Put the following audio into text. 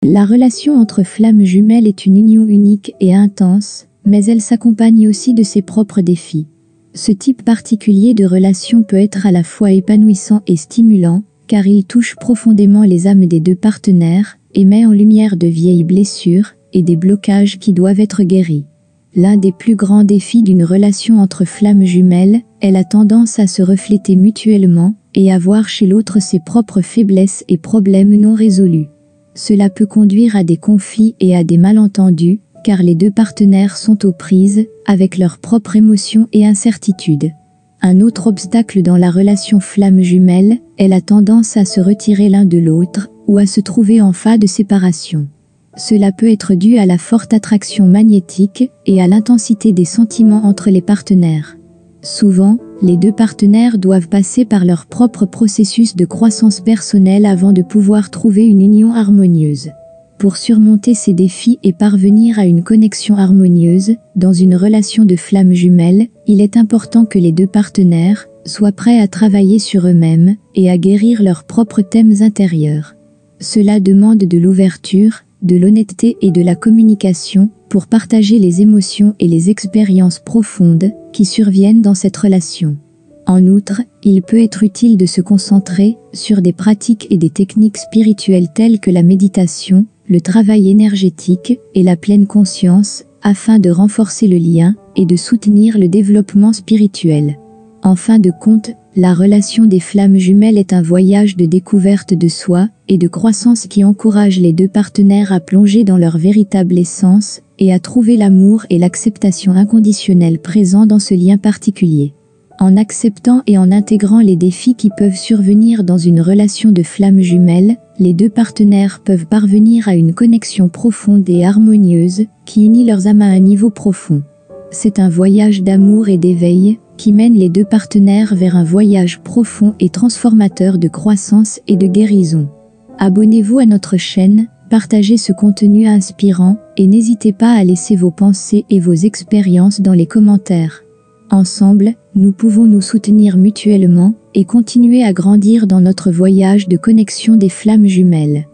La relation entre flammes jumelles est une union unique et intense, mais elle s'accompagne aussi de ses propres défis. Ce type particulier de relation peut être à la fois épanouissant et stimulant, car il touche profondément les âmes des deux partenaires et met en lumière de vieilles blessures et des blocages qui doivent être guéris. L'un des plus grands défis d'une relation entre flammes jumelles est la tendance à se refléter mutuellement et à voir chez l'autre ses propres faiblesses et problèmes non résolus. Cela peut conduire à des conflits et à des malentendus, car les deux partenaires sont aux prises avec leurs propres émotions et incertitudes. Un autre obstacle dans la relation flamme jumelle est la tendance à se retirer l'un de l'autre ou à se trouver en phase de séparation. Cela peut être dû à la forte attraction magnétique et à l'intensité des sentiments entre les partenaires. Souvent, les deux partenaires doivent passer par leur propre processus de croissance personnelle avant de pouvoir trouver une union harmonieuse. Pour surmonter ces défis et parvenir à une connexion harmonieuse, dans une relation de flamme jumelle, il est important que les deux partenaires soient prêts à travailler sur eux-mêmes et à guérir leurs propres thèmes intérieurs. Cela demande de l'ouverture, de l'honnêteté et de la communication pour partager les émotions et les expériences profondes qui surviennent dans cette relation. En outre, il peut être utile de se concentrer sur des pratiques et des techniques spirituelles telles que la méditation, le travail énergétique et la pleine conscience, afin de renforcer le lien et de soutenir le développement spirituel. En fin de compte, la relation des flammes jumelles est un voyage de découverte de soi et de croissance qui encourage les deux partenaires à plonger dans leur véritable essence et à trouver l'amour et l'acceptation inconditionnelle présents dans ce lien particulier. En acceptant et en intégrant les défis qui peuvent survenir dans une relation de flammes jumelles, les deux partenaires peuvent parvenir à une connexion profonde et harmonieuse qui unit leurs âmes à un niveau profond. C'est un voyage d'amour et d'éveil qui mène les deux partenaires vers un voyage profond et transformateur de croissance et de guérison. Abonnez-vous à notre chaîne, partagez ce contenu inspirant et n'hésitez pas à laisser vos pensées et vos expériences dans les commentaires. Ensemble, nous pouvons nous soutenir mutuellement et continuer à grandir dans notre voyage de connexion des flammes jumelles.